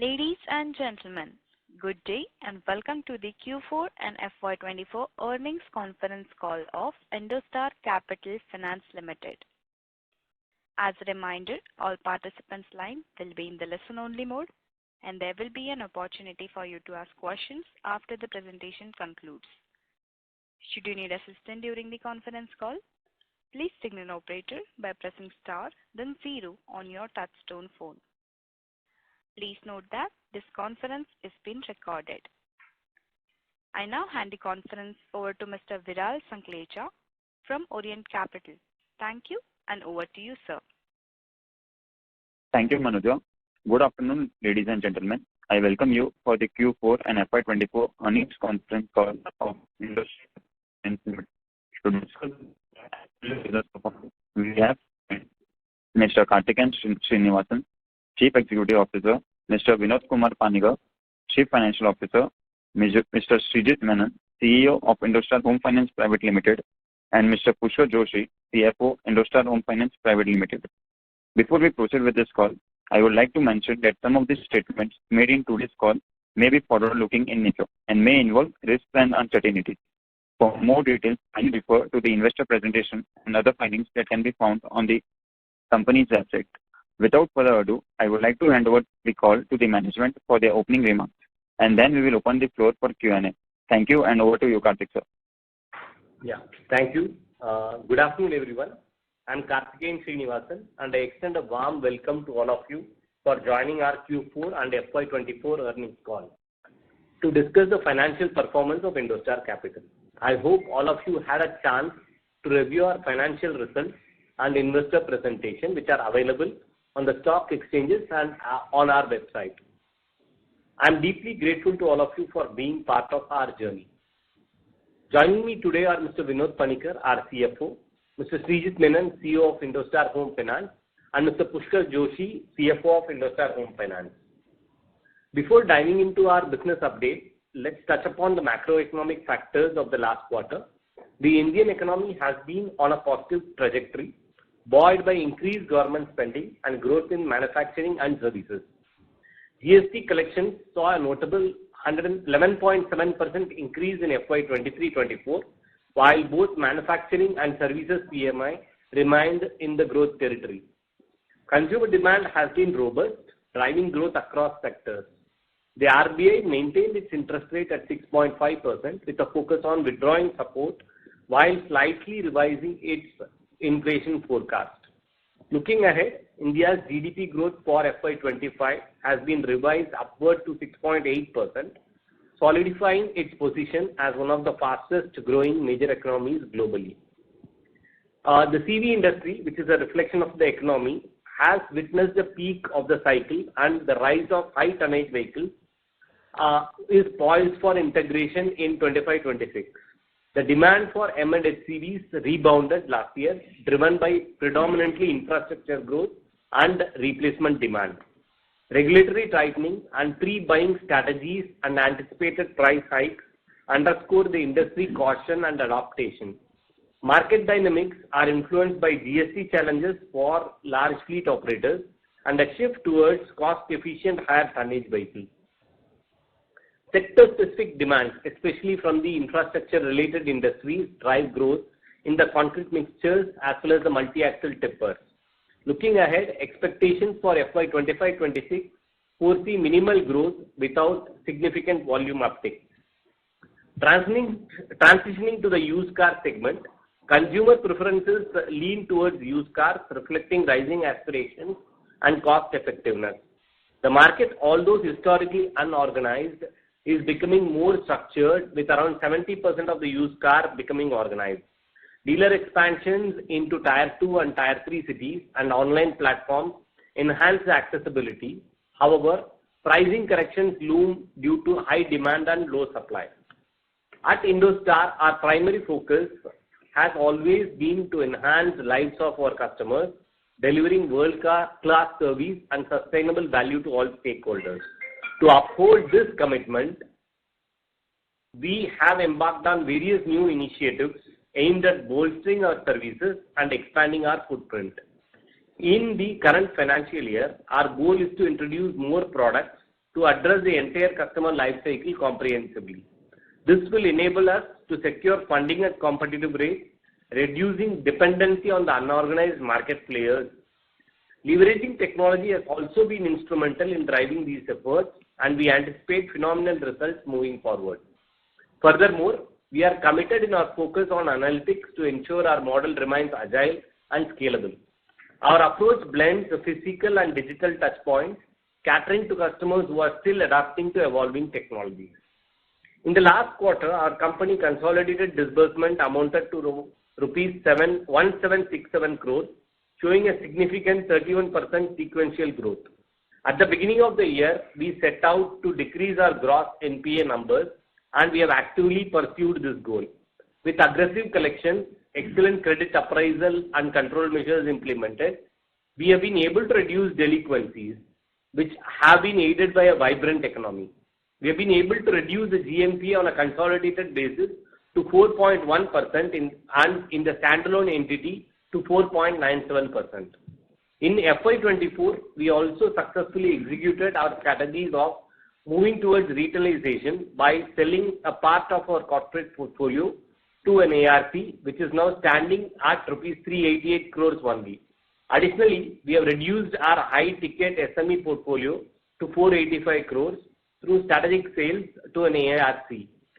Ladies and gentlemen, good day and welcome to the Q4 and FY24 earnings conference call of IndoStar Capital Finance Limited. As a reminder, all participants' line will be in the listen-only mode, and there will be an opportunity for you to ask questions after the presentation concludes. Should you need assistance during the conference call, please signal an operator by pressing star then 0 on your touchtone phone. Please note that this conference is being recorded. I now hand the conference over to Mr. Viral Sanklecha from Orient Capital. Thank you, and over to you, sir. Thank you, Manuja. Good afternoon, ladies and gentlemen. I welcome you for the Q4 and FY24 earnings conference call of IndoStar. To discuss business performance, we have Mr. Karthikeyan Srinivasan, Chief Executive Officer, Mr. Vinod Kumar Panigar, Chief Financial Officer, Mr. Srijit Menon, CEO of IndoStar Home Finance Private Limited, and Mr. Pushkar Joshi, CFO, IndoStar Home Finance Private Limited. Before we proceed with this call, I would like to mention that some of the statements made in today's call may be forward-looking in nature and may involve risks and uncertainties. For more details, I refer to the investor presentation and other findings that can be found on the company's website. Without further ado, I would like to hand over the call to the management for their opening remarks, and then we will open the floor for Q&A. Thank you, and over to you, Karthik, sir. Yeah, thank you. Good afternoon, everyone. I'm Karthikeyan Srinivasan, and I extend a warm welcome to all of you for joining our Q4 and FY24 earnings call to discuss the financial performance of IndoStar Capital. I hope all of you had a chance to review our financial results and investor presentation, which are available on the stock exchanges and on our website. I'm deeply grateful to all of you for being part of our journey. Joining me today are Mr. Vinod Panigar, our CFO, Mr. Srijit Menon, CEO of IndoStar Home Finance, and Mr. Pushkar Joshi, CFO of IndoStar Home Finance. Before diving into our business update, let's touch upon the macroeconomic factors of the last quarter. The Indian economy has been on a positive trajectory, buoyed by increased government spending and growth in manufacturing and services. GST collections saw a notable 111.7% increase in FY2023-24, while both manufacturing and services PMI remained in the growth territory. Consumer demand has been robust, driving growth across sectors. The RBI maintained its interest rate at 6.5% with a focus on withdrawing support while slightly revising its inflation forecast. Looking ahead, India's GDP growth for FY25 has been revised upward to 6.8%, solidifying its position as one of the fastest growing major economies globally. The CV industry, which is a reflection of the economy, has witnessed the peak of the cycle, and the rise of high tonnage vehicles is poised for integration in 25-26. The demand for M&HCVs rebounded last year, driven by predominantly infrastructure growth and replacement demand. Regulatory tightening and pre-buying strategies and anticipated price hikes underscore the industry caution and adaptation. Market dynamics are influenced by GST challenges for large fleet operators and a shift towards cost-efficient higher tonnage vehicles. Sector-specific demands, especially from the infrastructure-related industries, drive growth in the concrete mixtures as well as the multi-axle tippers. Looking ahead, expectations for FY25-26 foresee minimal growth without significant volume uptake. Transitioning to the used car segment, consumer preferences lean towards used cars, reflecting rising aspirations and cost effectiveness. The market, although historically unorganized, is becoming more structured, with around 70% of the used car becoming organized. Dealer expansions into Tier 2 and Tier 3 cities and online platforms enhance accessibility. However, pricing corrections loom due to high demand and low supply. At IndoStar, our primary focus has always been to enhance the lives of our customers, delivering world-class service and sustainable value to all stakeholders. To uphold this commitment, we have embarked on various new initiatives aimed at bolstering our services and expanding our footprint. In the current financial year, our goal is to introduce more products to address the entire customer life cycle comprehensively. This will enable us to secure funding at competitive rates, reducing dependency on the unorganized market players. Leveraging technology has also been instrumental in driving these efforts, and we anticipate phenomenal results moving forward. Furthermore, we are committed in our focus on analytics to ensure our model remains agile and scalable. Our approach blends the physical and digital touchpoints, catering to customers who are still adapting to evolving technologies. In the last quarter, our company consolidated disbursement amounted to rupees 1767 crores, showing a significant 31% sequential growth. At the beginning of the year, we set out to decrease our gross NPA numbers, and we have actively pursued this goal. With aggressive collections, excellent credit appraisal and control measures implemented, we have been able to reduce delinquencies, which have been aided by a vibrant economy. We have been able to reduce the GNPA on a consolidated basis to 4.1% and in the standalone entity to 4.97%. In FY24, we also successfully executed our strategies of moving towards retailization by selling a part of our corporate portfolio to an ARC, which is now standing at rupees 388 crores only. Additionally, we have reduced our high-ticket SME portfolio to 485 crores through strategic sales to an ARC,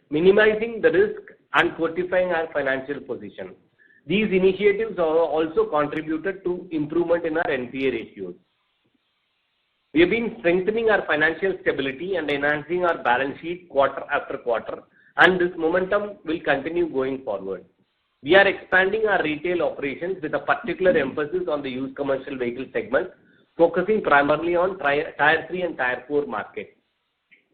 minimizing the risk and fortifying our financial position. These initiatives have also contributed to improvement in our NPA ratios. We have been strengthening our financial stability and enhancing our balance sheet quarter after quarter, and this momentum will continue going forward. We are expanding our retail operations with a particular emphasis on the used commercial vehicle segment, focusing primarily on Tier 3 and Tier 4 markets.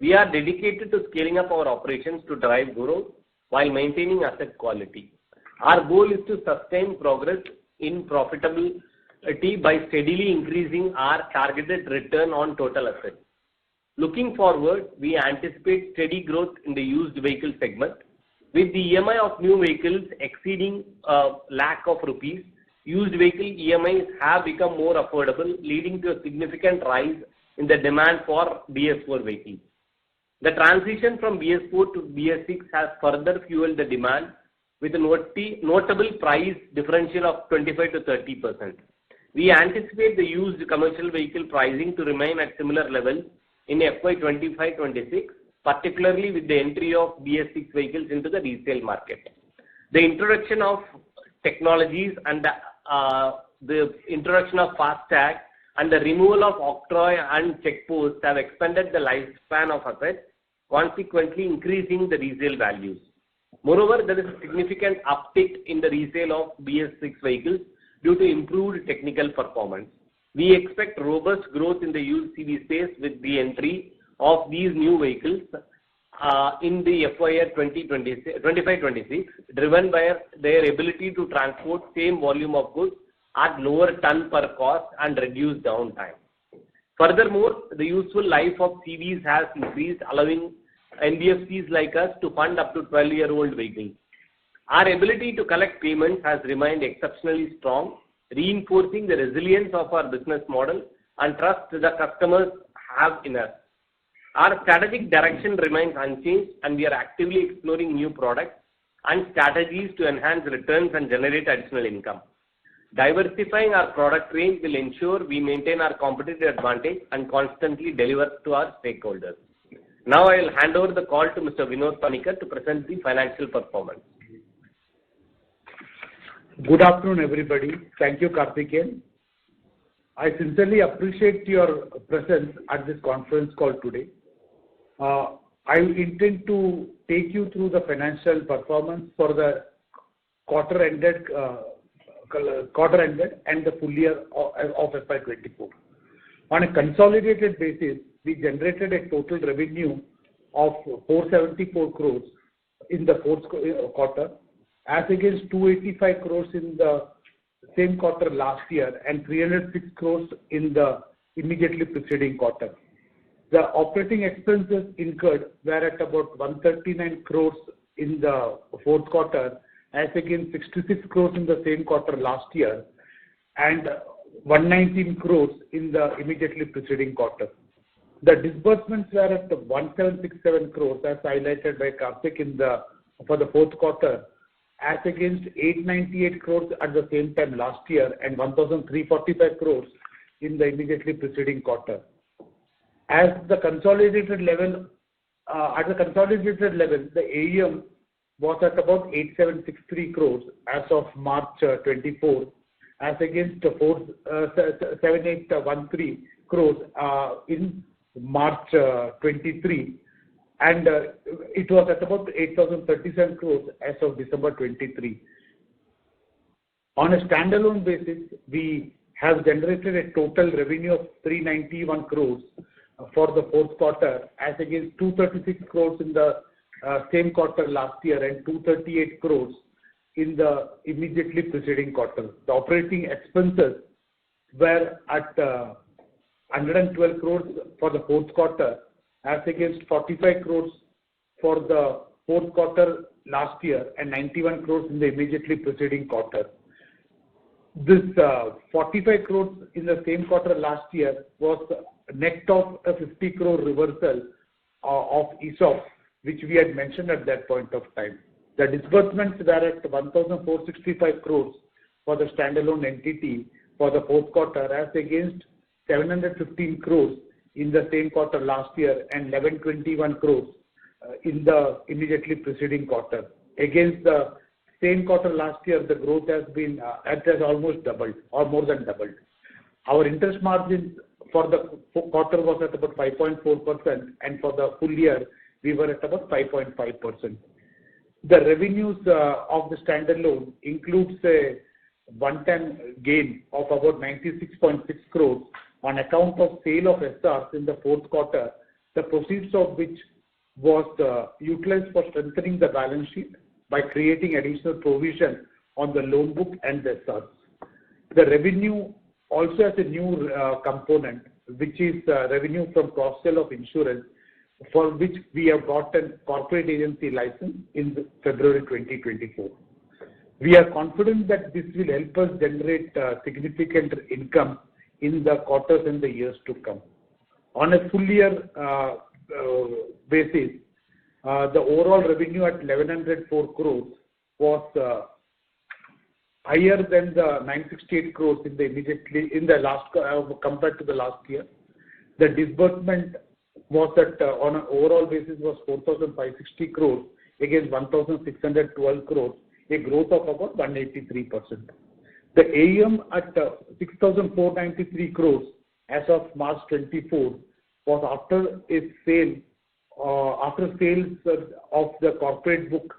We are dedicated to scaling up our operations to drive growth while maintaining asset quality. Our goal is to sustain progress in profitability by steadily increasing our targeted return on total assets. Looking forward, we anticipate steady growth in the used vehicle segment. With the EMI of new vehicles exceeding lakh of rupees, used vehicle EMIs have become more affordable, leading to a significant rise in the demand for BS4 vehicles. The transition from BS4 to BS6 has further fueled the demand with a notable price differential of 25 to 30%. We anticipate the used commercial vehicle pricing to remain at similar levels in FY25-26, particularly with the entry of BS6 vehicles into the resale market. The introduction of technologies and the introduction of FASTag and the removal of octroi and check posts have expanded the lifespan of assets, consequently increasing the resale values. Moreover, there is a significant uptick in the resale of BS6 vehicles due to improved technical performance. We expect robust growth in the used CV space with the entry of these new vehicles in the FY 2025-26, driven by their ability to transport same volume of goods at lower ton per cost and reduce downtime. Furthermore, the useful life of CVs has increased, allowing NBFCs like us to fund up to 12-year-old vehicles. Our ability to collect payments has remained exceptionally strong, reinforcing the resilience of our business model and trust the customers have in us. Our strategic direction remains unchanged, and we are actively exploring new products and strategies to enhance returns and generate additional income. Diversifying our product range will ensure we maintain our competitive advantage and constantly deliver to our stakeholders. Now I will hand over the call to Mr. Vinod Panikkar to present the financial performance. Good afternoon, everybody. Thank you, Karthikeyan. I sincerely appreciate your presence at this conference call today. I intend to take you through the financial performance for the quarter ended and the full year of FY24. On a consolidated basis, we generated a total revenue of 474 crores in the fourth quarter, as against 285 crores in the same quarter last year and 306 crores in the immediately preceding quarter. The operating expenses incurred were at about 139 crores in the fourth quarter, as against 66 crores in the same quarter last year and 119 crores in the immediately preceding quarter. The disbursements were at 1767 crores as highlighted by Karthik for the fourth quarter, as against 898 crores at the same time last year and 1345 crores in the immediately preceding quarter. At the consolidated level, the AUM was at about 8763 crores as of March 24, as against 7813 crores in March 23, and it was at about 8037 crores as of December 23. On a standalone basis, we have generated a total revenue of 391 crores for the fourth quarter, as against 236 crores in the same quarter last year and 238 crores in the immediately preceding quarter. The operating expenses were at 112 crores for the fourth quarter, as against 45 crores for the fourth quarter last year and 91 crores in the immediately preceding quarter. This 45 crores in the same quarter last year was net of a 50 crore reversal of ESOP, which we had mentioned at that point of time. The disbursements were at 1,465 crores for the standalone entity for the fourth quarter, as against 715 crores in the same quarter last year and 1121 crores in the immediately preceding quarter. Against the same quarter last year, the growth has almost doubled or more than doubled. Our interest margins for the quarter was at about 5.4%, and for the full year, we were at about 5.5%. The revenues of the standalone includes a one-time gain of about 96.6 crores on account of sale of SRs in the fourth quarter, the proceeds of which was utilized for strengthening the balance sheet by creating additional provision on the loan book and the SRs. The revenue also has a new component, which is revenue from cross-sell of insurance, for which we have got a corporate agency license in February 2024. We are confident that this will help us generate significant income in the quarters and the years to come. On a full year basis, the overall revenue at 1104 crores was higher than the 968 crores compared to the last year. The disbursement was at on an overall basis was 4,560 crores against 1,612 crores, a growth of about 183%. The AUM at 6,493 crores as of March 24 was after sales of the corporate book,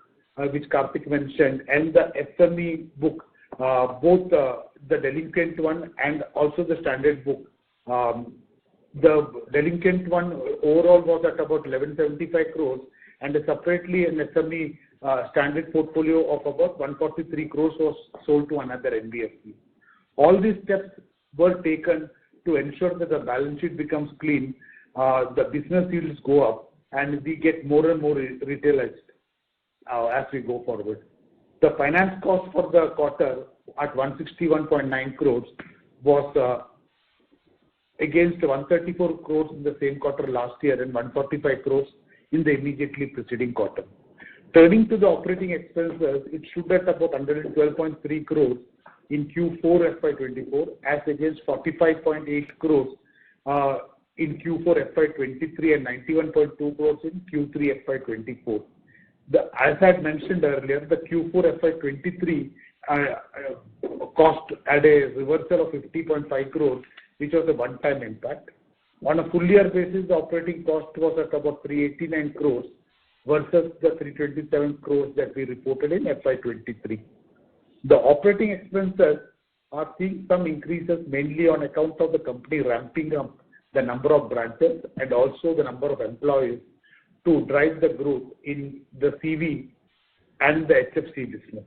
which Karthik mentioned, and the SME book, both the delinquent one and also the standard book. The delinquent one overall was at about 1175 crores, and separately an SME standard portfolio of about 143 crores was sold to another NBFC. All these steps were taken to ensure that the balance sheet becomes clean, the business yields go up, and we get more and more retailized as we go forward. The finance cost for the quarter at 161.9 crores was against 134 crores in the same quarter last year and 145 crores in the immediately preceding quarter. Turning to the operating expenses, it stood at about 112.3 crores in Q4 FY24 as against 45.8 crores in Q4 FY23 and 91.2 crores in Q3 FY24. As I had mentioned earlier, the Q4 FY23 cost had a reversal of 50.5 crores, which was a one-time impact. On a full year basis, the operating cost was at about 389 crores versus the 327 crores that we reported in FY23. The operating expenses are seeing some increases mainly on account of the company ramping up the number of branches and also the number of employees to drive the growth in the CV and the HFC business.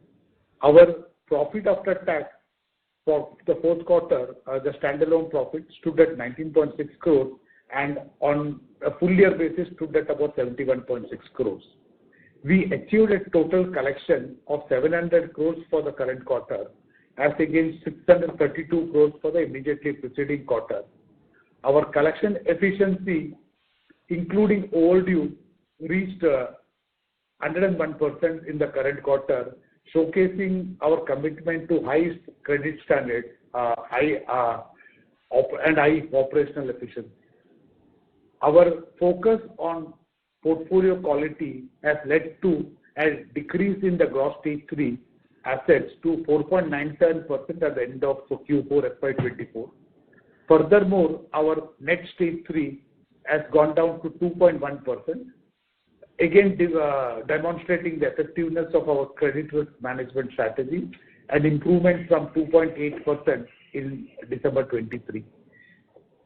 Our profit after tax for the fourth quarter, the standalone profit stood at 19.6 crores and on a full year basis stood at about 71.6 crores. We achieved a total collection of 700 crores for the current quarter as against 632 crores for the immediately preceding quarter. Our collection efficiency, including overdue, reached 101% in the current quarter, showcasing our commitment to highest credit standards and high operational efficiency. Our focus on portfolio quality has led to a decrease in the gross stage 3 assets to 4.97% at the end of Q4 FY24. Furthermore, our net stage 3 has gone down to 2.1%, again demonstrating the effectiveness of our credit risk management strategy and improvement from 2.8% in December 23.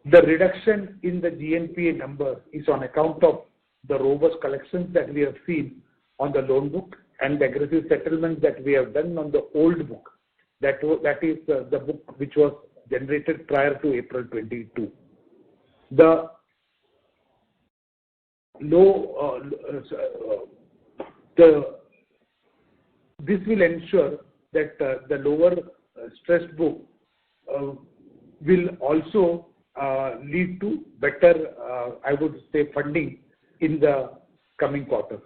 The reduction in the GNPA number is on account of the robust collections that we have seen on the loan book and the aggressive settlements that we have done on the old book, that is the book which was generated prior to April 22. This will ensure that the lower stress book will also lead to better, I would say, funding in the coming quarters.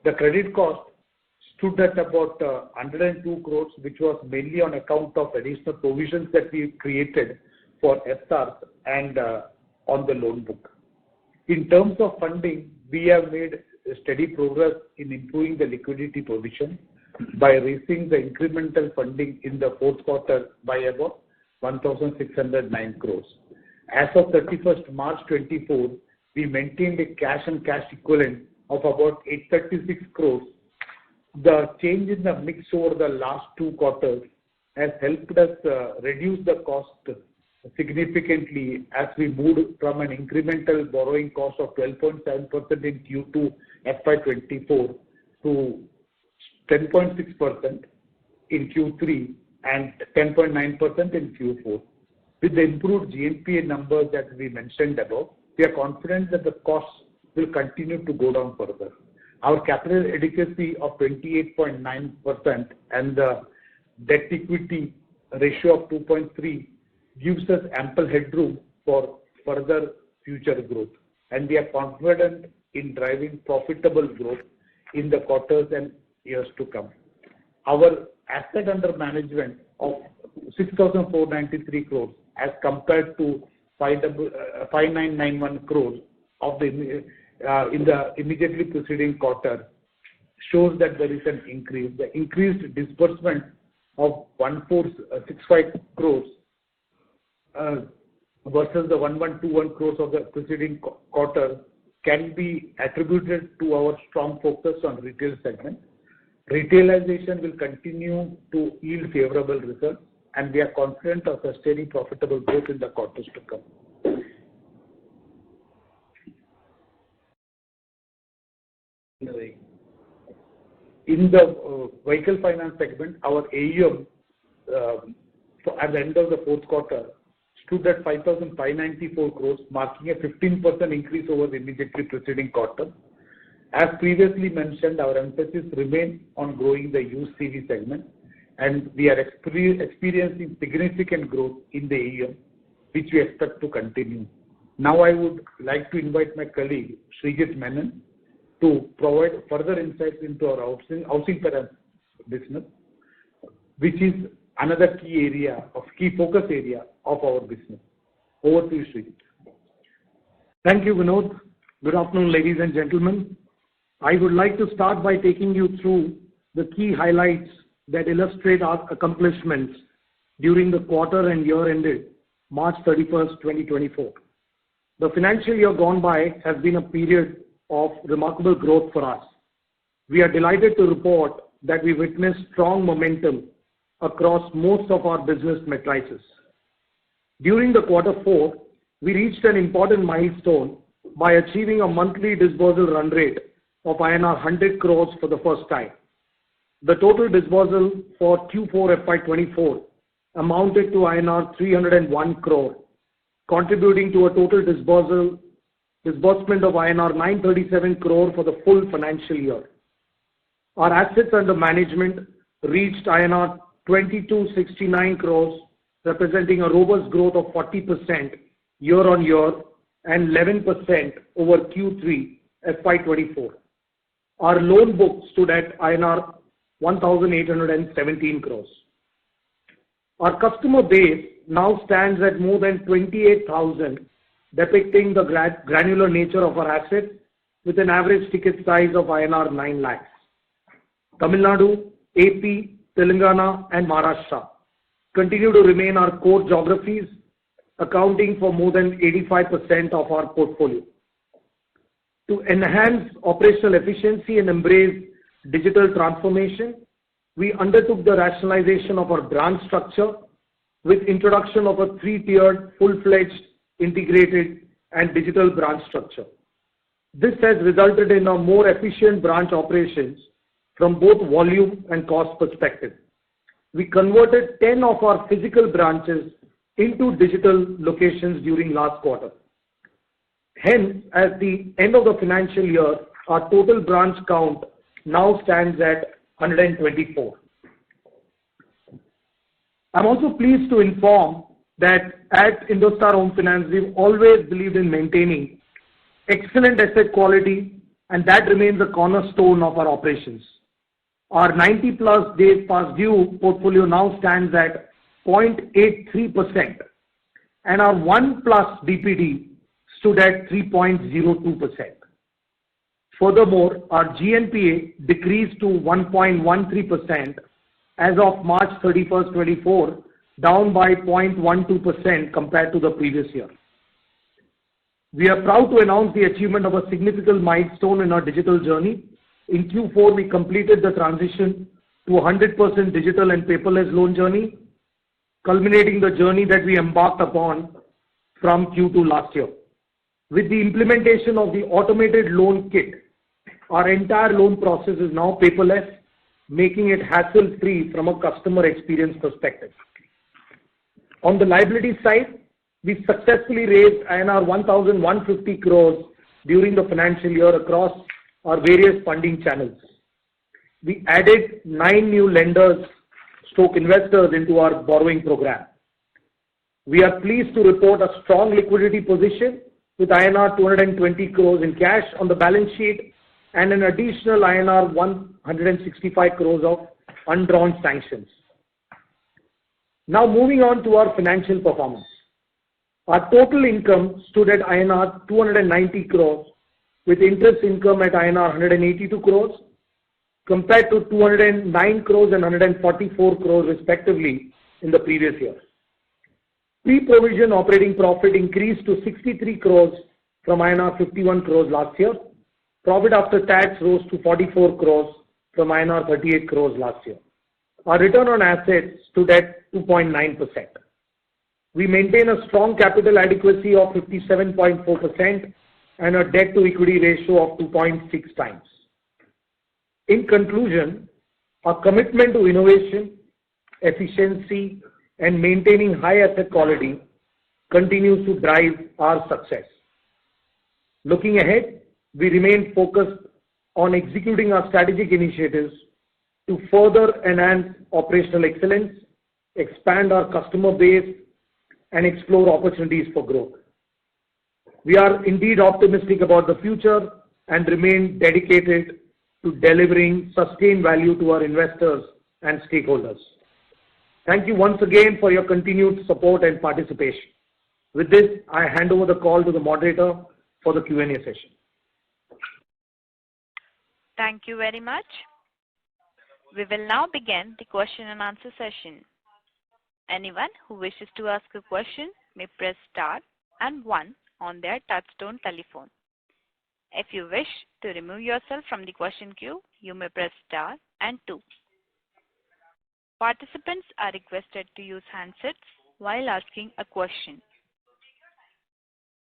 The credit cost stood at about 102 crores, which was mainly on account of additional provisions that we created for SRs and on the loan book. In terms of funding, we have made steady progress in improving the liquidity position by raising the incremental funding in the fourth quarter by about 1,609 crores. As of 31st March 24, we maintained a cash and cash equivalent of about 836 crores. The change in the mix over the last 2 quarters has helped us reduce the cost significantly as we moved from an incremental borrowing cost of 12.7% in Q2 FY24 to 10.6% in Q3 and 10.9% in Q4. With the improved GNPA numbers that we mentioned above, we are confident that the costs will continue to go down further. Our capital adequacy of 28.9% and the debt equity ratio of 2.3 gives us ample headroom for further future growth, and we are confident in driving profitable growth in the quarters and years to come. Our asset under management of 6,493 crores as compared to 5,991 crores of in the immediately preceding quarter shows that there is an increase. The increased disbursement of 1,465 crores versus the 1,121 crores of the preceding quarter can be attributed to our strong focus on retail segment. Retailization will continue to yield favorable results, and we are confident of sustaining profitable growth in the quarters to come. In the vehicle finance segment, our AUM at the end of the fourth quarter stood at 5,594 crores, marking a 15% increase over the immediately preceding quarter. As previously mentioned, our emphasis remains on growing the used CV segment, and we are experiencing significant growth in the AUM, which we expect to continue. Now I would like to invite my colleague, Srijit Menon, to provide further insights into our housing finance business, which is another key focus area of our business. Over to you, Srijit. Thank you, Vinod. Good afternoon, ladies and gentlemen. I would like to start by taking you through the key highlights that illustrate our accomplishments during the quarter and year ended March 31st, 2024. The financial year gone by has been a period of remarkable growth for us. We are delighted to report that we witnessed strong momentum across most of our business matrices. During the quarter 4, we reached an important milestone by achieving a monthly disbursal run rate of INR 100 crores for the first time. The total disbursal for Q4 FY24 amounted to INR 301 crore, contributing to a total disbursement of INR 937 crore for the full financial year. Our assets under management reached INR 2269 crores, representing a robust growth of 40% year-on-year and 11% over Q3 FY24. Our loan book stood at INR 1,817 crores. Our customer base now stands at more than 28,000, depicting the granular nature of our assets with an average ticket size of INR 9 lakhs. Tamil Nadu, AP, Telangana and Maharashtra continue to remain our core geographies, accounting for more than 85% of our portfolio. To enhance operational efficiency and embrace digital transformation, we undertook the rationalization of our branch structure with introduction of a 3-tiered, full-fledged, integrated and digital branch structure. This has resulted in a more efficient branch operations from both volume and cost perspective. We converted 10 of our physical branches into digital locations during last quarter. Hence, at the end of the financial year, our total branch count now stands at 124. I'm also pleased to inform that at IndoStar Home Finance, we've always believed in maintaining excellent asset quality, and that remains a cornerstone of our operations. Our 90+ days past due portfolio now stands at 0.83%, and our 1+ DPD stood at 3.02%. Furthermore, our GNPA decreased to 1.13% as of March 31st, 24, down by 0.12% compared to the previous year. We are proud to announce the achievement of a significant milestone in our digital journey. In Q4, we completed the transition to 100% digital and paperless loan journey, culminating the journey that we embarked upon from Q2 last year. With the implementation of the automated loan kit, our entire loan process is now paperless, making it hassle-free from a customer experience perspective. On the liability side, we successfully raised INR 1,150 crores during the financial year across our various funding channels. We added 9 new lenders / investors into our borrowing program. We are pleased to report a strong liquidity position with INR 220 crores in cash on the balance sheet and an additional INR 165 crores of undrawn sanctions. Now moving on to our financial performance. Our total income stood at INR 290 crores with interest income at INR 182 crores compared to 209 crores and 144 crores respectively in the previous year. Pre-provision operating profit increased to 63 crores from INR 51 crores last year. Profit after tax rose to 44 crores from INR 38 crores last year. Our return on assets stood at 2.9%. We maintain a strong capital adequacy of 57.4% and a debt to equity ratio of 2.6 times. In conclusion, our commitment to innovation, efficiency, and maintaining high asset quality continues to drive our success. Looking ahead, we remain focused on executing our strategic initiatives to further enhance operational excellence, expand our customer base, and explore opportunities for growth. We are indeed optimistic about the future and remain dedicated to delivering sustained value to our investors and stakeholders. Thank you once again for your continued support and participation. With this, I hand over the call to the moderator for the Q&A session. Thank you very much. We will now begin the question and answer session. Anyone who wishes to ask a question may press star and 1 on their touchtone telephone. If you wish to remove yourself from the question queue, you may press star and 2. Participants are requested to use handsets while asking a question.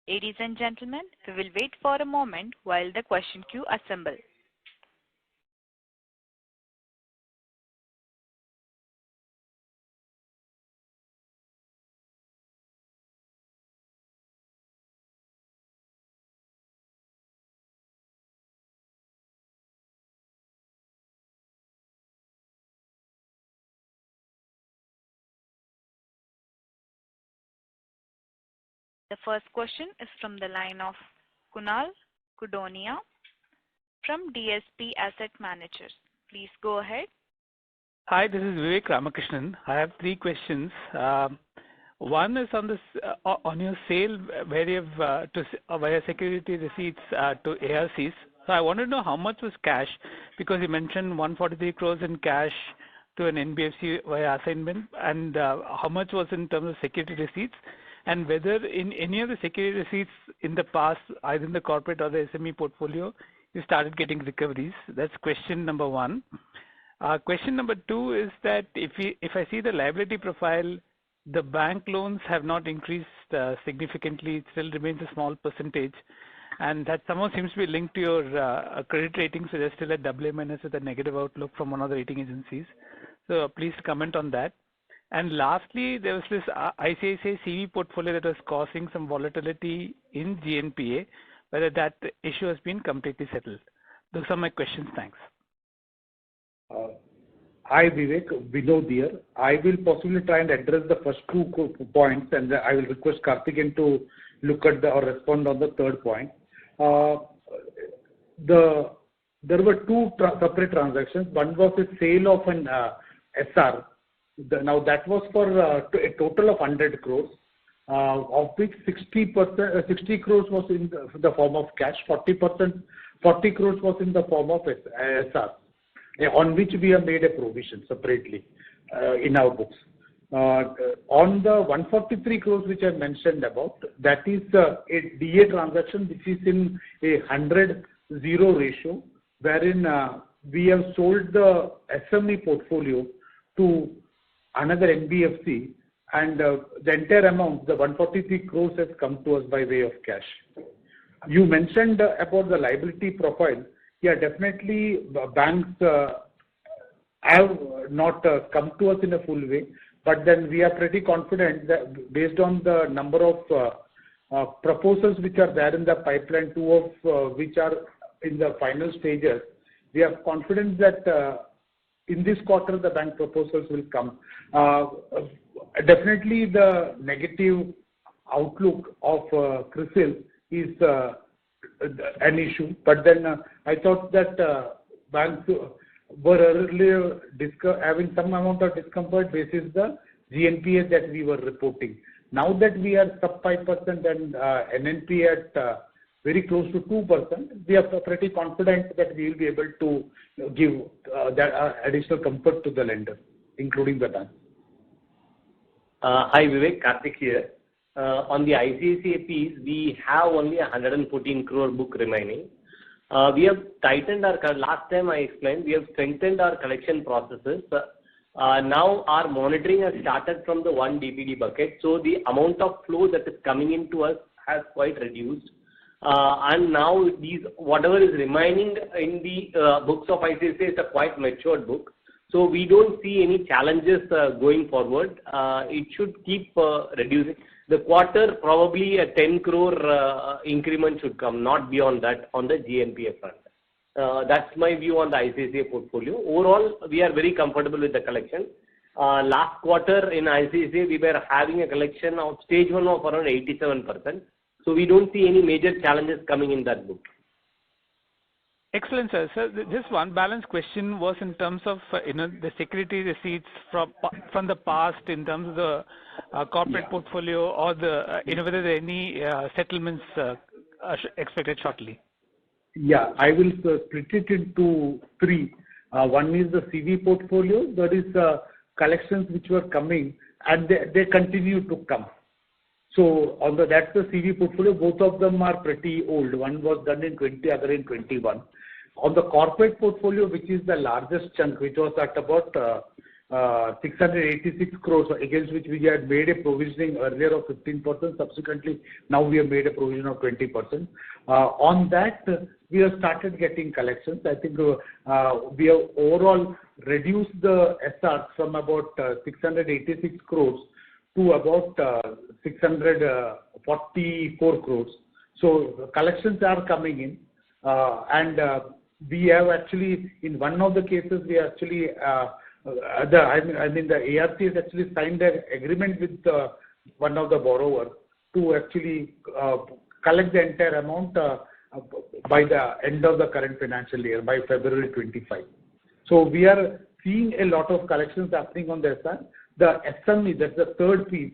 Ladies and gentlemen, we will wait for a moment while the question queue assembles. The first question is from the line of Kunal Kudonia from DSP Asset Managers. Please go ahead. Hi, this is Vivek Ramakrishnan. I have three questions. One is on this on your sale where you've via security receipts to ARCs. So I want to know how much was cash, because you mentioned 143 crores in cash to an NBFC via assignment, and how much was in terms of security receipts, and whether in any of the security receipts in the past, either in the corporate or the SME portfolio, you started getting recoveries. That's question number one. Question number two is that if I see the liability profile, the bank loans have not increased significantly. It still remains a small percentage, and that somehow seems to be linked to your credit rating, so they're still at AA- with a negative outlook from one of the rating agencies. So please comment on that. And lastly, there was this ICICI CV portfolio that was causing some volatility in GNPA, whether that issue has been completely settled. Those are my questions. Thanks. Hi Vivek, Vinod here. I will possibly try and address the first two points, and I will request Karthikeyan to look at or respond on the third point. There were two separate transactions. One was a sale of an SR. Now that was for a total of 100 crores, of which 60 crores was in the form of cash, 40 crores was in the form of SR, on which we have made a provision separately in our books. On the 143 crores which I mentioned about, that is a DA transaction which is in a 100-0 ratio, wherein we have sold the SME portfolio to another NBFC, and the entire amount, the 143 crores, has come to us by way of cash. You mentioned about the liability profile. Yeah, definitely banks have not come to us in a full way, but then we are pretty confident that based on the number of proposals which are there in the pipeline, two of which are in the final stages, we are confident that in this quarter the bank proposals will come. Definitely the negative outlook of CRISIL is an issue, but then I thought that banks were earlier having some amount of discomfort basis the GNPA that we were reporting. Now that we are sub 5% and NNPA at very close to 2%, we are pretty confident that we will be able to give that additional comfort to the lender, including the bank. Hi Vivek, Karthik here. On the ICICI piece, we have only 114 crore book remaining. We have tightened our, last time I explained, we have strengthened our collection processes. Now our monitoring has started from the 1 DPD bucket, so the amount of flow that is coming into us has quite reduced. And now these, whatever is remaining in the books of ICICI is a quite matured book. So we don't see any challenges going forward. It should keep reducing. The quarter, probably a 10 crore increment should come, not beyond that on the GNPA front. That's my view on the ICICI portfolio. Overall, we are very comfortable with the collection. Last quarter in ICICI, we were having a collection of stage 1 of around 87%. So we don't see any major challenges coming in that book. Excellent, sir. So just one balanced question was in terms of the security receipts from the past, in terms of the corporate portfolio, or the whether there are any settlements expected shortly. Yeah, I will split it into three. One is the CV portfolio. That is collections which were coming, and they continue to come. So on that's the CV portfolio. Both of them are pretty old. One was done in 20, other in 21. On the corporate portfolio, which is the largest chunk, which was at about 686 crores, against which we had made a provisioning earlier of 15%. Subsequently, now we have made a provision of 20%. On that, we have started getting collections. I think we have overall reduced the SR from about 686 crores to about 644 crores. So collections are coming in, and we have actually, in one of the cases, we actually, the ARC has actually signed an agreement with one of the borrowers, to actually collect the entire amount by the end of the current financial year, by February 25. So we are seeing a lot of collections happening on the SR. The SME, that's the third piece,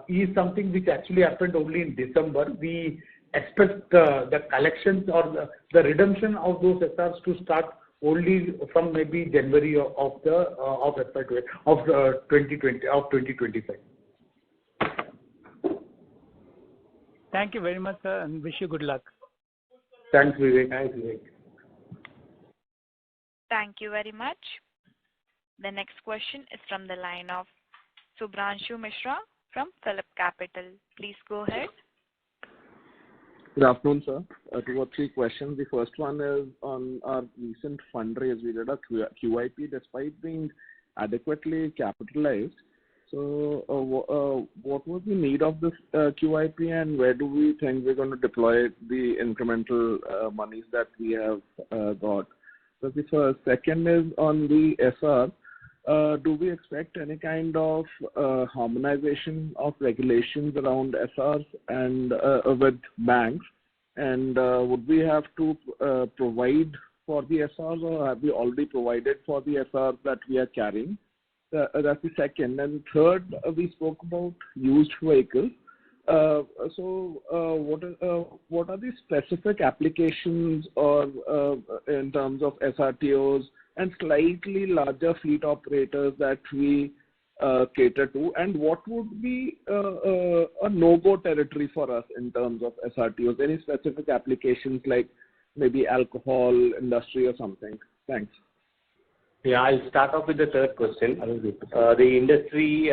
is something which actually happened only in December. We expect the collections or the redemption of those SRs to start only from maybe January of 2025. Thank you very much, sir, and wish you good luck. Thanks, Vivek. Thank you very much. The next question is from the line of Subhranshu Mishra from Phillip Capital. Please go ahead. Good afternoon, sir. 2 or 3 questions. The first one is on our recent fundraise. We did a QIP despite being adequately capitalized. So what was the need of this QIP, and where do we think we're going to deploy the incremental monies that we have got? So the first. Second is on the SR. Do we expect any kind of harmonization of regulations around SRs and with banks? And would we have to provide for the SRs, or have we already provided for the SRs that we are carrying? That's the second. And third, we spoke about used vehicles. So what are the specific applications or in terms of SRTOs and slightly larger fleet operators that we cater to, and what would be a no-go territory for us in terms of SRTOs? Any specific applications like maybe alcohol industry or something? Thanks. Yeah, I'll start off with the third question. The industry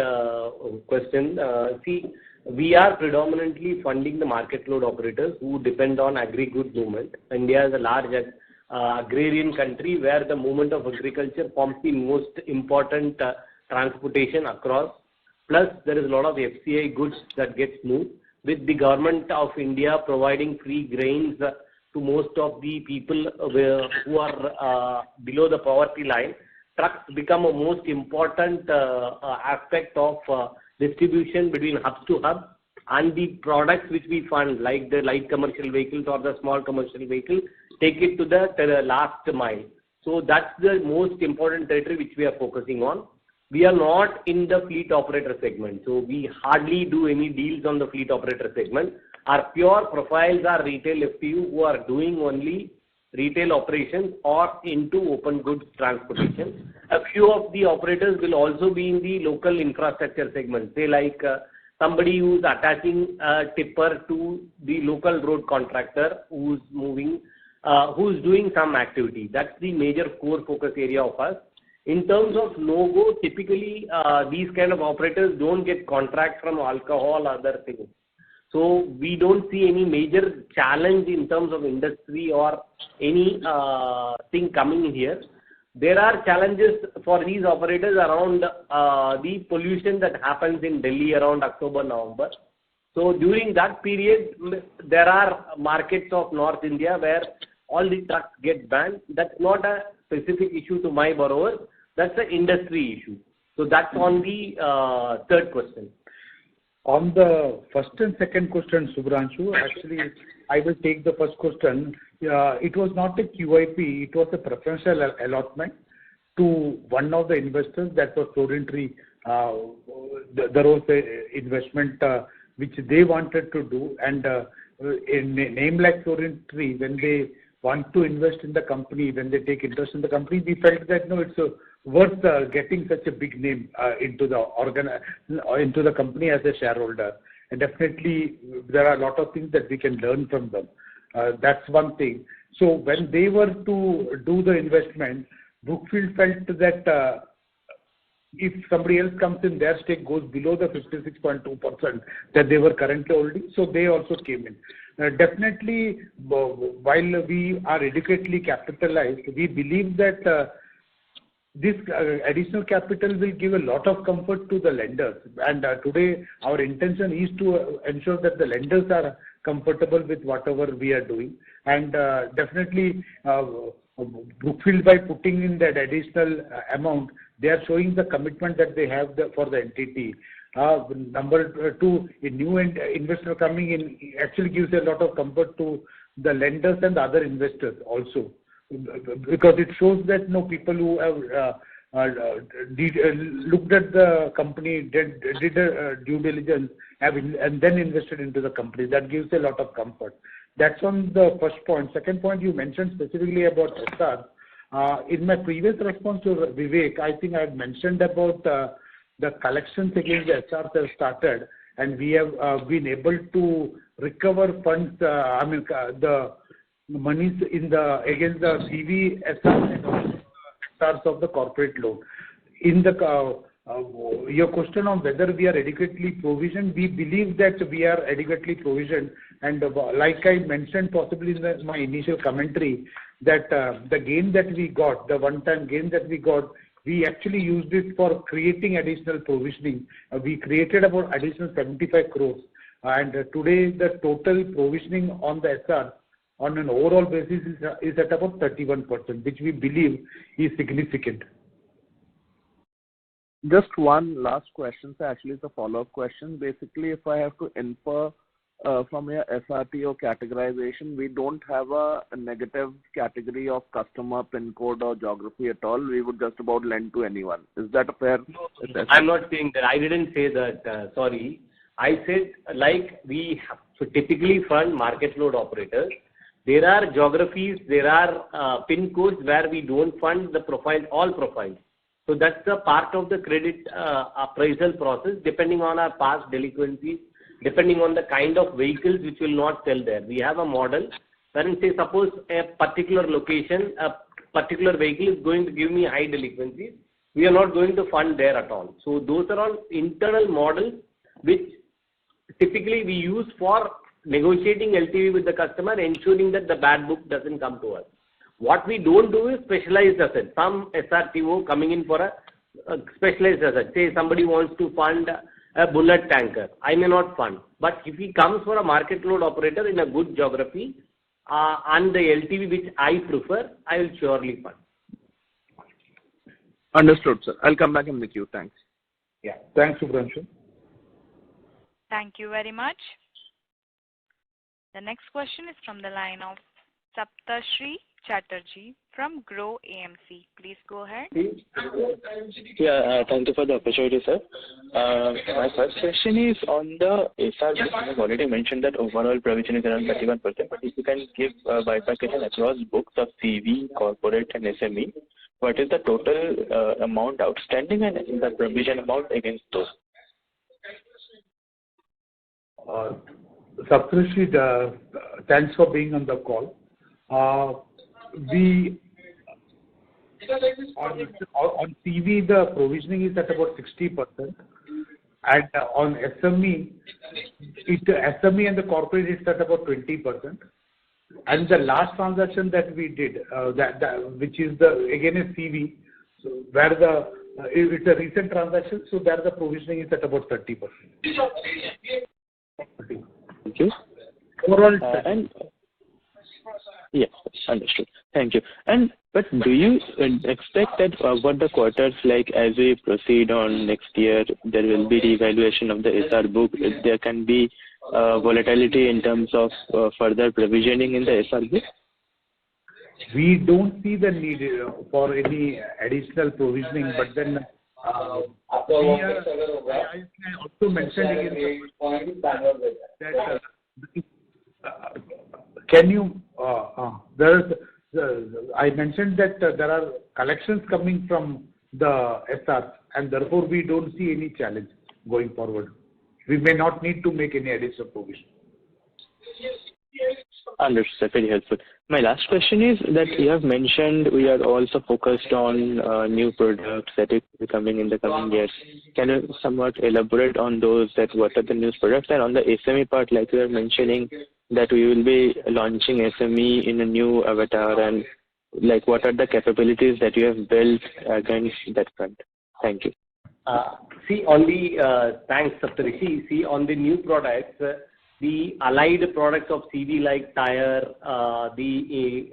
question. See, we are predominantly funding the market load operators who depend on agri-good movement. India is a large agrarian country where the movement of agriculture forms the most important transportation across. Plus, there is a lot of FCI goods that gets moved. With the government of India providing free grains to most of the people who are below the poverty line, trucks become a most important aspect of distribution between hubs to hub, and the products which we fund, like the light commercial vehicles or the small commercial vehicle, take it to the last mile. So that's the most important territory which we are focusing on. We are not in the fleet operator segment, so we hardly do any deals on the fleet operator segment. Our pure profiles are retail FTU who are doing only retail operations or into open goods transportation. A few of the operators will also be in the local infrastructure segment, say like somebody who's attaching a tipper to the local road contractor who's moving, who's doing some activity. That's the major core focus area of us. In terms of no-go, typically these kind of operators don't get contracts from alcohol, other things. So we don't see any major challenge in terms of industry or any thing coming here. There are challenges for these operators around the pollution that happens in Delhi around October, November. So during that period, there are markets of North India where all the trucks get banned. That's not a specific issue to my borrowers. That's an industry issue. So that's on the third question. On the first and second question, Subhranshu, actually, I will take the first question. It was not a QIP, it was a preferential allotment to one of the investors that was Florentry. There was an investment which they wanted to do, and in a name like Florentry, when they want to invest in the company, when they take interest in the company, we felt that no, it's worth getting such a big name into the company as a shareholder. And definitely, there are a lot of things that we can learn from them. That's one thing. So when they were to do the investment, Brookfield felt that if somebody else comes in, their stake goes below the 56.2% that they were currently holding, so they also came in. Definitely, while we are adequately capitalized, we believe that this additional capital will give a lot of comfort to the lenders. And today, our intention is to ensure that the lenders are comfortable with whatever we are doing. And definitely, Brookfield, by putting in that additional amount, they are showing the commitment that they have for the entity. Number two, a new investor coming in actually gives a lot of comfort to the lenders and the other investors also, because it shows that people who have looked at the company, did a due diligence, and then invested into the company. That gives a lot of comfort. That's on the first point. Second point, you mentioned specifically about SR. In my previous response to Vivek, I think I had mentioned about the collections against the SRs have started, and we have been able to recover funds, the monies against the CV, SR, and also SRs of the corporate loan. In your question on whether we are adequately provisioned, we believe that we are adequately provisioned, and like I mentioned possibly in my initial commentary, that the gain that we got, the one-time gain that we got, we actually used it for creating additional provisioning. We created about additional 75 crores, and today the total provisioning on the SR on an overall basis is at about 31%, which we believe is significant. Just one last question, sir. Actually, it's a follow-up question. Basically, if I have to infer from your SRT or categorization, we don't have a negative category of customer, PIN code, or geography at all. We would just about lend to anyone. Is that a fair assessment? I'm not saying that. I didn't say that. Sorry. I said like we typically fund market load operators. There are geographies, there are PIN codes where we don't fund the profile, all profiles. So that's the part of the credit appraisal process, depending on our past delinquencies, depending on the kind of vehicles which will not sell there. We have a model wherein, say, suppose a particular location, a particular vehicle is going to give me high delinquencies, we are not going to fund there at all. So those are all internal models which typically we use for negotiating LTV with the customer, ensuring that the bad book doesn't come to us. What we don't do is specialized assets. Some SRTO coming in for a specialized asset. Say somebody wants to fund a bullet tanker. I may not fund. But if he comes for a market load operator in a good geography and the LTV which I prefer, I will surely fund. Understood, sir. I'll come back in the queue. Thanks. Yeah. Thanks, Subhranshu. Thank you very much. The next question is from the line of Saptarshee Chatterjee from Grow AMC. Please go ahead. Yeah, thank you for the opportunity, sir. My first question is on the SR. You have already mentioned that overall provision is around 31%, but if you can give bifurcation across books of CV, corporate, and SME, what is the total amount outstanding and the provision amount against those? Saptarshee, thanks for being on the call. On CV, the provisioning is at about 60%, and on SME, SME and the corporate is at about 20%. And the last transaction that we did, which is again a CV, so where it's a recent transaction, so there the provisioning is at about 30%. Thank you. Overall, yeah, understood. Thank you. But do you expect that what the quarters like as we proceed on next year, there will be revaluation of the SR book? There can be volatility in terms of further provisioning in the SR book? We don't see the need for any additional provisioning, but then I also mentioned again that I mentioned that there are collections coming from the SRs, and therefore we don't see any challenge going forward. We may not need to make any additional provision. Understood, very helpful. My last question is that you have mentioned we are also focused on new products that will be coming in the coming years. Can you somewhat elaborate on those, that what are the new products? And on the SME part, like you are mentioning, that we will be launching SME in a new avatar, and like what are the capabilities that you have built against that front? Thank you. Thanks, Saptarshee. See, on the new products, the allied products of CV like tire, the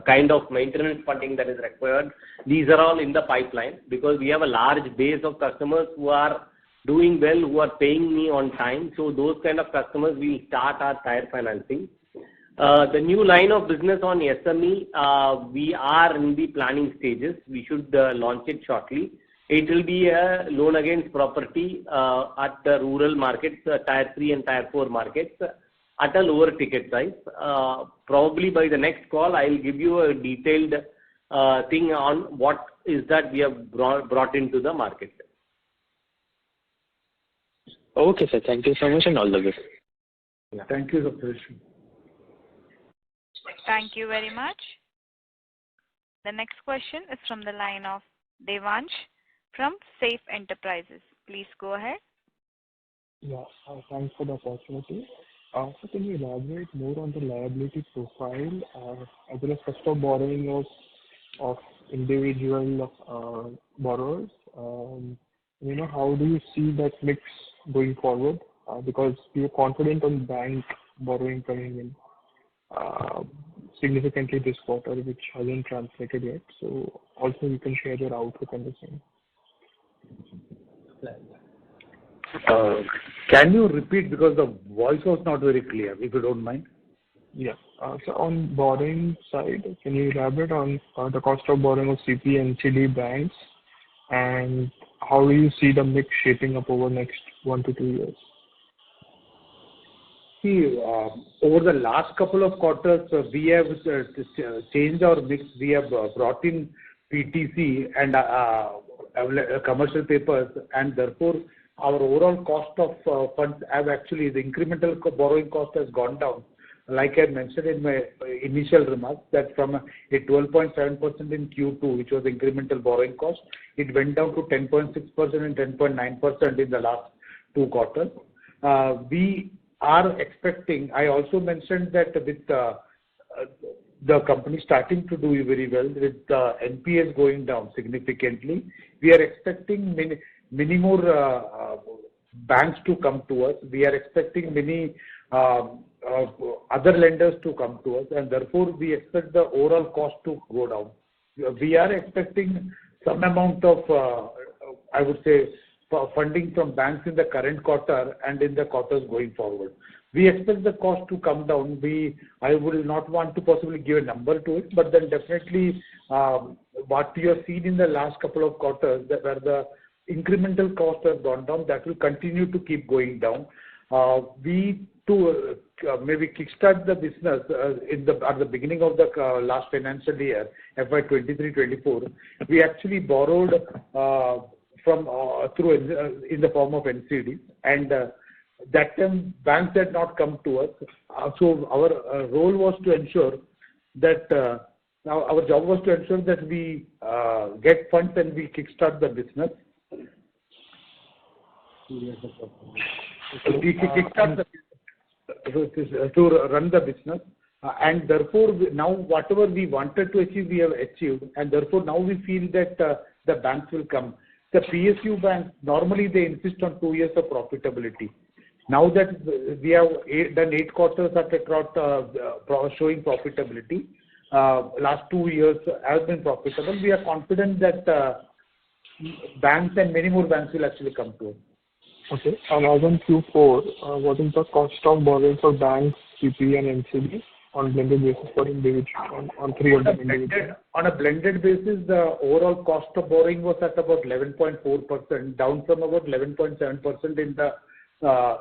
kind of maintenance funding that is required, these are all in the pipeline because we have a large base of customers who are doing well, who are paying me on time. So those kind of customers will start our tire financing. The new line of business on SME, we are in the planning stages. We should launch it shortly. It will be a loan against property at the rural markets, Tier 3 and Tier 4 markets at a lower ticket size. Probably by the next call, I will give you a detailed thing on what is that we have brought into the market. Okay, sir. Thank you so much and all the best. Yeah. Thank you, Saptash. Thank you very much. The next question is from the line of Devansh from Safe Enterprises. Please go ahead. Yeah, thanks for the opportunity. So can you elaborate more on the liability profile as well as cost of borrowing of individual borrowers? How do you see that mix going forward? Because you're confident on bank borrowing coming in significantly this quarter, which hasn't translated yet. So also you can share your outlook on the same. Can you repeat, because the voice was not very clear, if you don't mind? Yeah. So on borrowing side, can you elaborate on the cost of borrowing of CP and NCD banks, and how do you see the mix shaping up over next 1 to 2 years? See, over the last couple of quarters, we have changed our mix. We have brought in PTC and commercial papers, and therefore our overall cost of funds have actually, the incremental borrowing cost has gone down. Like I mentioned in my initial remarks, that from a 12.7% in Q2, which was incremental borrowing cost, it went down to 10.6% and 10.9% in the last 2 quarters. We are expecting, I also mentioned that with the company starting to do very well, with NPS going down significantly, we are expecting many more banks to come to us. We are expecting many other lenders to come to us, and therefore we expect the overall cost to go down. We are expecting some amount of, I would say, funding from banks in the current quarter and in the quarters going forward. We expect the cost to come down. I will not want to possibly give a number to it, but then definitely what we have seen in the last couple of quarters, that where the incremental cost has gone down, that will continue to keep going down. To maybe kickstart the business at the beginning of the last financial year, FY2023-24, we actually borrowed through in the form of NCD, and that time banks had not come to us. So our role was to ensure that our job was to ensure that we get funds and we kickstart the business. We kickstart the to run the business, and therefore now whatever we wanted to achieve, we have achieved, and therefore now we feel that the banks will come. The PSU banks, normally they insist on 2 years of profitability. Now that we have done 8 quarters at a trot showing profitability, last 2 years have been profitable, we are confident that banks and many more banks will actually come to us. Okay. And as on Q4, what is the cost of borrowing for banks, CP and NCD on blended basis for individual, on 3 of them individual? On a blended basis, the overall cost of borrowing was at about 11.4%, down from about 11.7% in the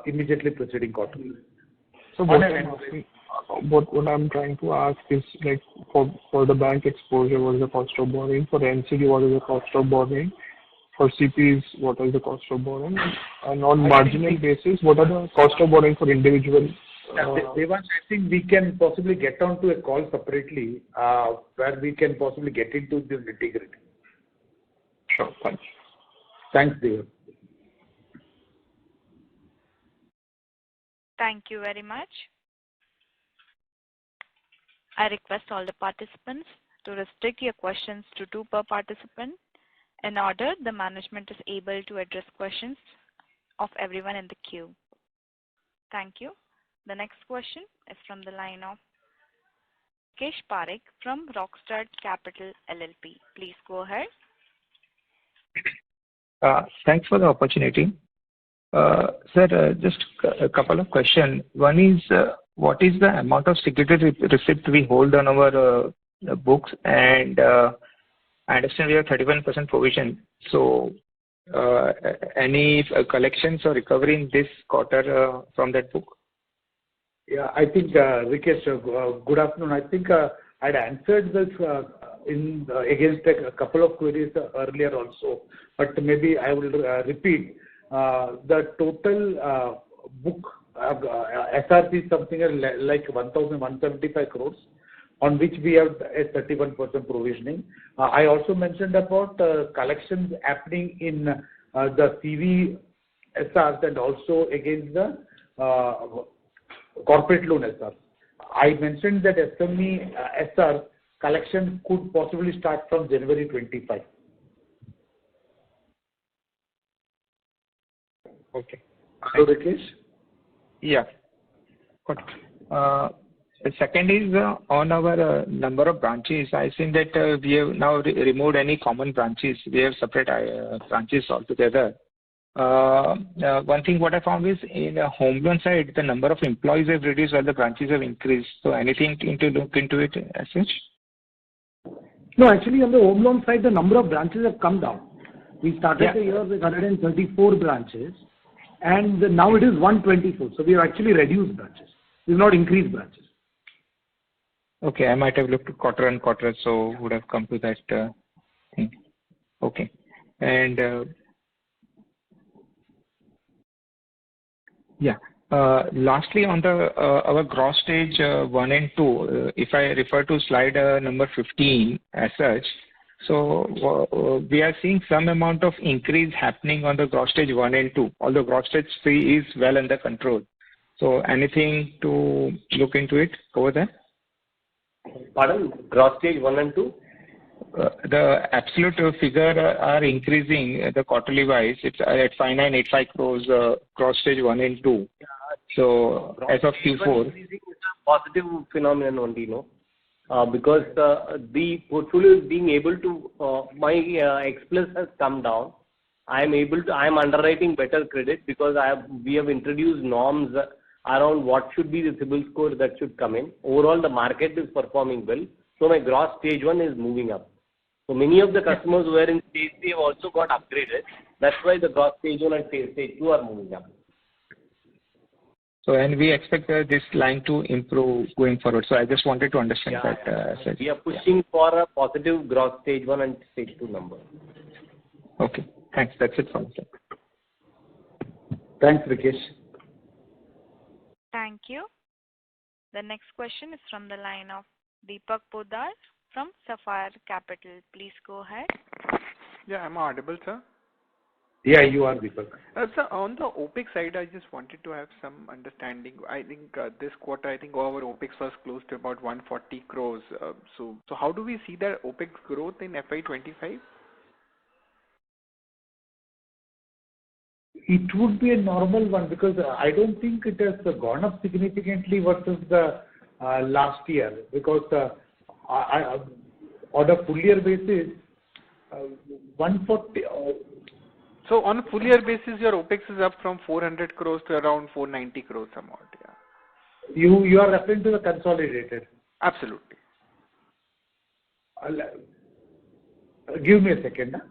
immediately preceding quarter. So what I'm trying to ask is, like, for the bank exposure, what is the cost of borrowing? For the NCD, what is the cost of borrowing? For CPs, what is the cost of borrowing? And on marginal basis, what are the cost of borrowing for individual? Devansh, I think we can possibly get on to a call separately where we can possibly get into this nitty-gritty. Sure, thanks. Thanks, Dev. Thank you very much. I request all the participants to restrict your questions to 2 per participant, in order the management is able to address questions of everyone in the queue. Thank you. The next question is from the line of Kesh Parekh from Rockstar Capital LLP. Please go ahead. Thanks for the opportunity. Sir, just a couple of questions. One is, what is the amount of security receipt we hold on our books? And I understand we have 31% provision. So, any collections or recovery in this quarter from that book? Yeah, I think, Rikesh, good afternoon. I think I'd answered this against a couple of queries earlier also, but maybe I will repeat. The total book SRP is something like 1,175 crores, on which we have a 31% provisioning. I also mentioned about collections happening in the CV SRs and also against the corporate loan SRs. I mentioned that SME SR collection could possibly start from January 25. Okay. Hello, Rikesh? Yeah. Got it. The second is on our number of branches. I think that we have now removed any common branches. We have separate branches altogether. One thing what I found is in the home loan side, the number of employees have reduced while the branches have increased. So anything to look into it as such? No, actually on the home loan side, the number of branches have come down. We started the year with 134 branches, and now it is 124. So we have actually reduced branches. We have not increased branches. Okay, I might have looked quarter on quarter, so would have come to that thing. Okay, and lastly on the our gross stage 1 and 2, if I refer to slide number 15 as such, so we are seeing some amount of increase happening on the gross stage 1 and 2, although gross stage 3 is well under control. So anything to look into it over there? Pardon? Gross stage 1 and 2? The absolute figure are increasing the quarterly wise. It's at 5985 crores gross stage 1 and 2. So as of Q4, increasing is a positive phenomenon only, no? Because the portfolio is being able to, my X plus has come down. I am underwriting better credit because we have introduced norms around what should be the CIBIL score that should come in. Overall, the market is performing well. So my gross stage 1 is moving up. So many of the customers who are in stage 3 have also got upgraded. That's why the gross stage 1 and stage 2 are moving up. So, and we expect this line to improve going forward. So I just wanted to understand that. We are pushing for a positive gross stage 1 and stage 2 number. Okay, thanks. That's it from me. Thanks, Rikesh. Thank you. The next question is from the line of Deepak Poddar from Sapphire Capital. Please go ahead. Yeah, am I audible, sir? Yeah, you are, Deepak. Sir, on the OPEX side, I just wanted to have some understanding. I think this quarter, I think our OPEX was close to about 140 crores. So how do we see that OPEX growth in FY25? It would be a normal one because I don't think it has gone up significantly versus the last year, because on a full year basis, 140. So on a full year basis, your OPEX is up from 400 crores to around 490 crores somewhat. Yeah. You are referring to the consolidated? Absolutely. Give me a second.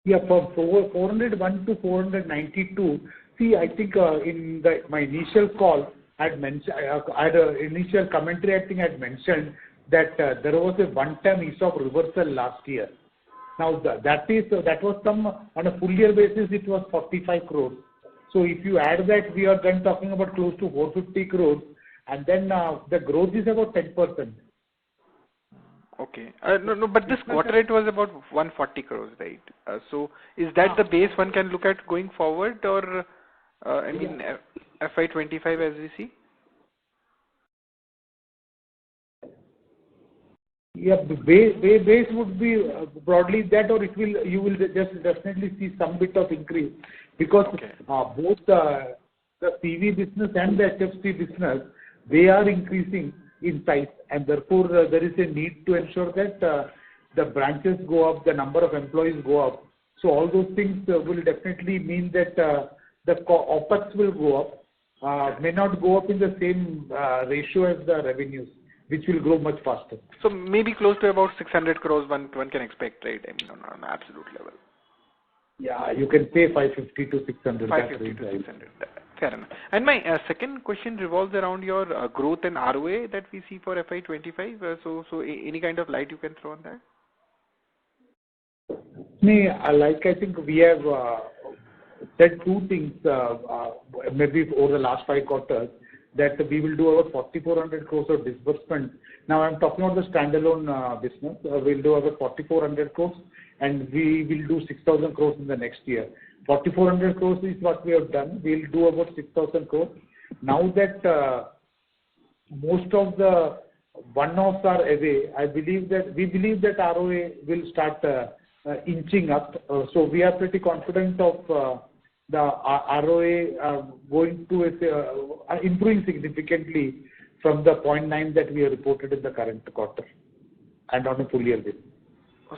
Yeah, from 401 to 492. See, I think in my initial call, I had initial commentary, I think I had mentioned that there was a one-time ESOP reversal last year. Now that was some, on a full year basis, it was 45 crores. So if you add that, we are then talking about close to 450 crores, and then the growth is about 10%. Okay. No, but this quarter it was about 140 crores, right? So is that the base one can look at going forward, or I mean FY25 as we see? Yeah, the base would be broadly that, or you will just definitely see some bit of increase, because both the CV business and the HFC business, they are increasing. in size, and therefore there is a need to ensure that the branches go up, the number of employees go up. So all those things will definitely mean that the OPEX will go up, may not go up in the same ratio as the revenues, which will grow much faster. So maybe close to about 600 crores one can expect, right? I mean, on an absolute level. Yeah, you can say 550 to 600. 550 to 600. Fair enough. And my second question revolves around your growth and ROA that we see for FY25. So any kind of light you can throw on that? I think we have said two things, maybe over the last 5 quarters, that we will do over 4,400 crores of disbursement. Now I'm talking about the standalone business. We'll do over 4,400 crores, and we will do 6,000 crores in the next year. 4,400 crores is what we have done. We'll do about 6,000 crores. Now that most of the one-offs are away, we believe that ROA will start inching up. So we are pretty confident of the ROA going to improving significantly from the 0.9 that we have reported in the current quarter and on a full year basis.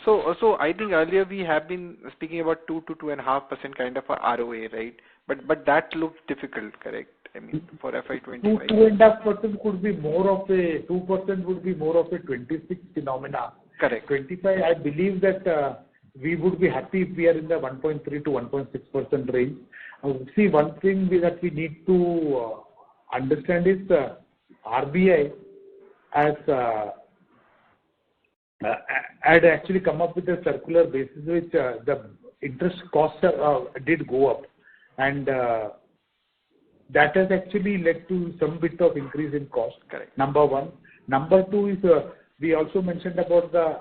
So I think earlier we have been speaking about 2 to 2.5% kind of a ROA, right? But that looks difficult, correct? I mean, for FY25. 2.5% could be more of a 2% would be more of a 26 phenomena. Correct. 25, I believe that we would be happy if we are in the 1.3 to 1.6% range. See, one thing that we need to understand is RBI has had actually come up with a circular basis which the interest costs did go up, and that has actually led to some bit of increase in cost. Correct. Number one. Number two is we also mentioned about the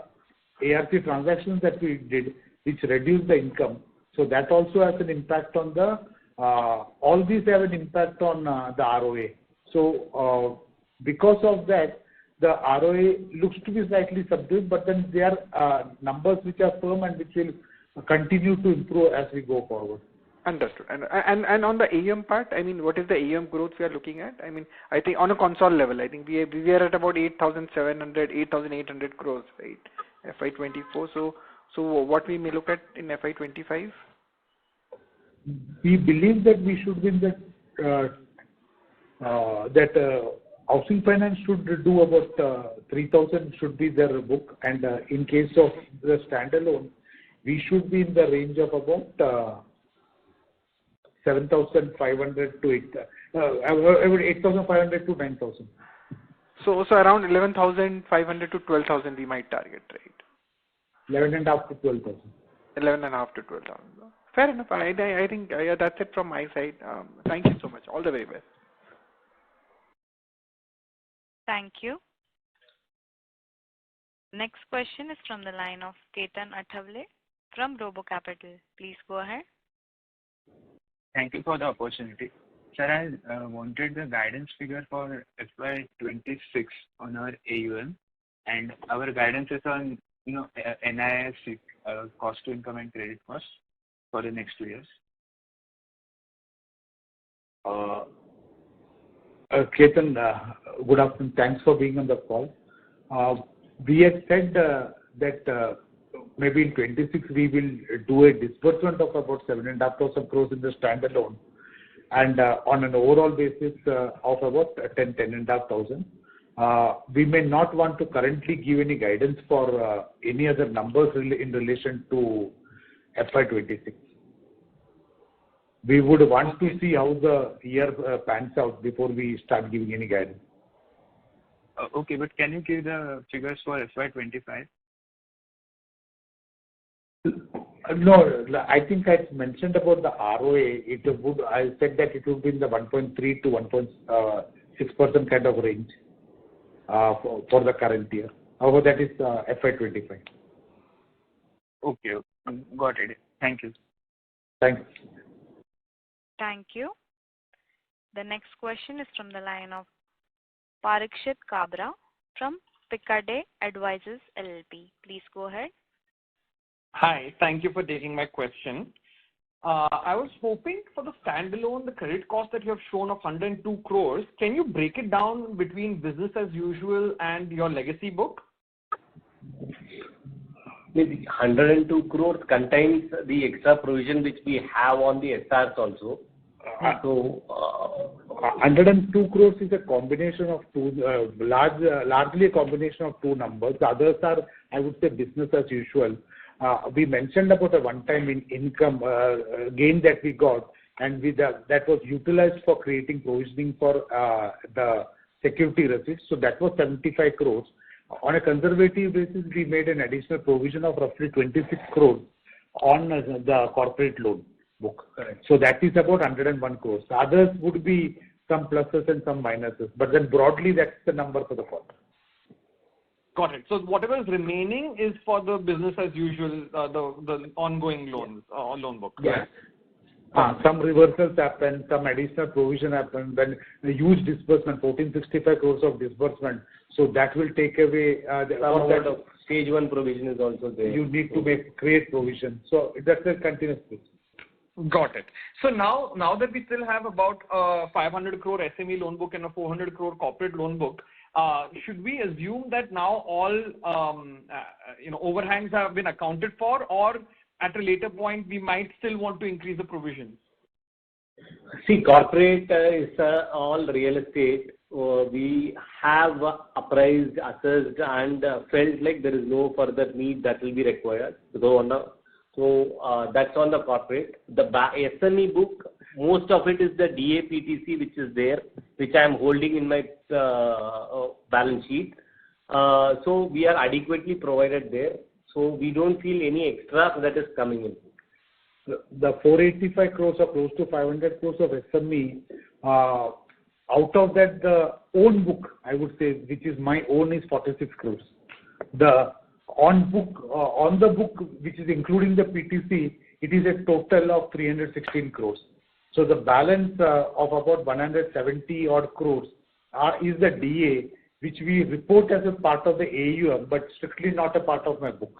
ARC transactions that we did, which reduced the income. So that also has an impact on the, all these have an impact on the ROA. So because of that, the ROA looks to be slightly subdued, but then there are numbers which are firm and which will continue to improve as we go forward. Understood. And on the AUM part, I mean, what is the AUM growth we are looking at? I mean, I think on a console level, I think we are at about 8,700, 8,800 crores, right? FY24. So what we may look at in FY25? We believe that we should be in that housing finance should do about 3,000 should be their book, and in case of the standalone, we should be in the range of about 7,500 to 8,500 to 9,000. So around 11,500 to 12,000 we might target, right? 11.5 to 12,000. 11.5 to 12,000. Fair enough. I think that's it from my side. Thank you so much. All the very best. Thank you. Next question is from the line of Ketan Athavale from Robo Capital. Please go ahead. Thank you for the opportunity. Sir, I wanted the guidance figure for FY26 on our AUM, and our guidance is on NIS, cost to income and credit cost for the next 2 years. Ketan, good afternoon. Thanks for being on the call. We have said that maybe in 26 we will do a disbursement of about 7,500 crores in the standalone, and on an overall basis of about 10,500. We may not want to currently give any guidance for any other numbers in relation to FY26. We would want to see how the year pans out before we start giving any guidance. Okay, but can you give the figures for FY25? No, I think I mentioned about the ROA. I said that it would be in the 1.3 to 1.6% kind of range for the current year. However, that is FY25. Okay, got it. Thank you. Thanks. Thank you. The next question is from the line of Parikshit Kabra from Picardy Advisors LLP. Please go ahead. Hi, thank you for taking my question. I was hoping for the standalone, the credit cost that you have shown of 102 crores, can you break it down between business as usual and your legacy book? The 102 crores contains the extra provision which we have on the SRs also. So, 102 crores is a combination of two, largely a combination of two numbers. The others are, I would say, business as usual. We mentioned about a one-time income gain that we got, and that was utilized for creating provisioning for the security receipts. So that was 75 crores. On a conservative basis, we made an additional provision of roughly 26 crores on the corporate loan book. Correct. So that is about 101 crores. The others would be some pluses and some minuses, but then broadly that's the number for the quarter. Got it. So whatever is remaining is for the business as usual, the ongoing loans or loan book. Yes. Some reversals happen, some additional provision happen, then a huge disbursement, 1465 crores of disbursement. So that will take away some amount of stage 1 provision is also there. You need to create provision. So that's a continuous process. Got it. So now that we still have about 500 crore SME loan book and a 400 crore corporate loan book, should we assume that now all overhangs have been accounted for, or at a later point we might still want to increase the provisions? See, corporate is all real estate. We have appraised, assessed, and felt like there is no further need that will be required. So that's on the corporate. The SME book, most of it is the DAPTC which is there, which I am holding in my balance sheet. So we are adequately provided there. So we don't feel any extra that is coming in. The 485 crores or close to 500 crores of SME, out of that the own book, I would say, which is my own, is 46 crores. The on the book, which is including the PTC, it is a total of 316 crores. So the balance of about 170 odd crores is the DA, which we report as a part of the AUM, but strictly not a part of my book,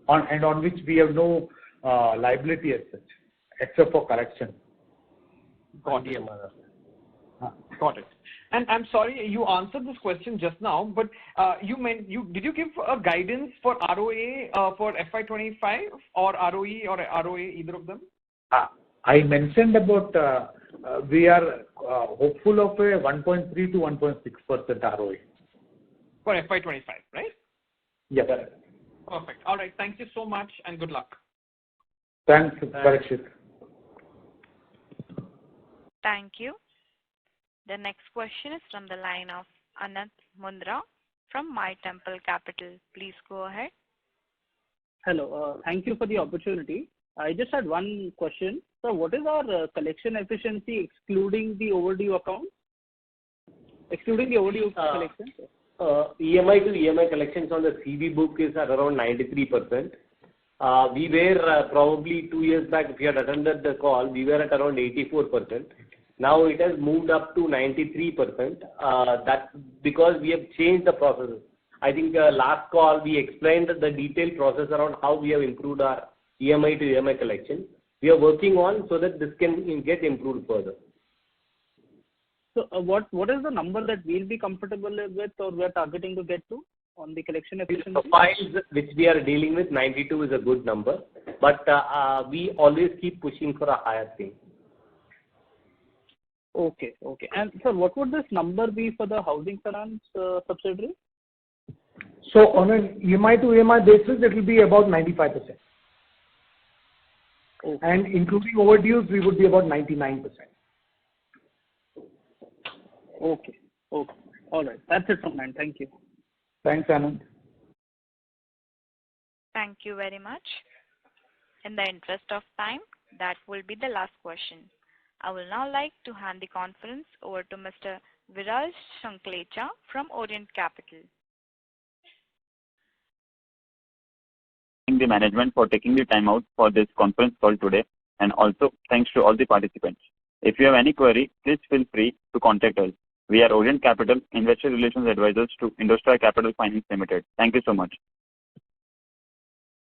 on which we have no liability as such, except for correction. Got it. Got it. And I'm sorry, you answered this question just now, but did you give a guidance for ROA for FY25 or ROE or ROA, either of them? I mentioned about we are hopeful of a 1.3 to 1.6% ROA. For FY25, right? Yes. Perfect. All right. Thank you so much and good luck. Thanks, Parikshit. Thank you. The next question is from the line of Anant Mundra from My Temple Capital. Please go ahead. Hello. Thank you for the opportunity. I just had one question. So what is our collection efficiency excluding the overdue accounts? Excluding the overdue collections? EMI to EMI collections on the CV book is at around 93%. We were probably 2 years back, if you had attended the call, we were at around 84%. Now it has moved up to 93%. That's because we have changed the process. I think last call we explained the detailed process around how we have improved our EMI to EMI collection. We are working on so that this can get improved further. So what is the number that we'll be comfortable with or we're targeting to get to on the collection efficiency? The files which we are dealing with, 92 is a good number, but we always keep pushing for a higher thing. Okay. And sir, what would this number be for the housing finance subsidiary? So on an EMI to EMI basis, it will be about 95%. Okay. And including overdues, we would be about 99%. Okay. All right. That's it from mine. Thank you. Thanks, Anand. Thank you very much. In the interest of time, that will be the last question. I will now like to hand the conference over to Mr. Viraj Shanklecha from Orient Capital. Thank the management for taking the time out for this conference call today, and also thanks to all the participants. If you have any query, please feel free to contact us. We are Orient Capital, Investor Relations Advisors to IndoStar Capital Finance Limited. Thank you so much.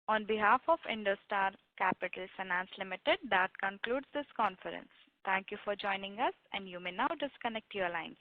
On behalf of IndoStar Capital Finance Limited, that concludes this conference. Thank you for joining us, and you may now disconnect your lines.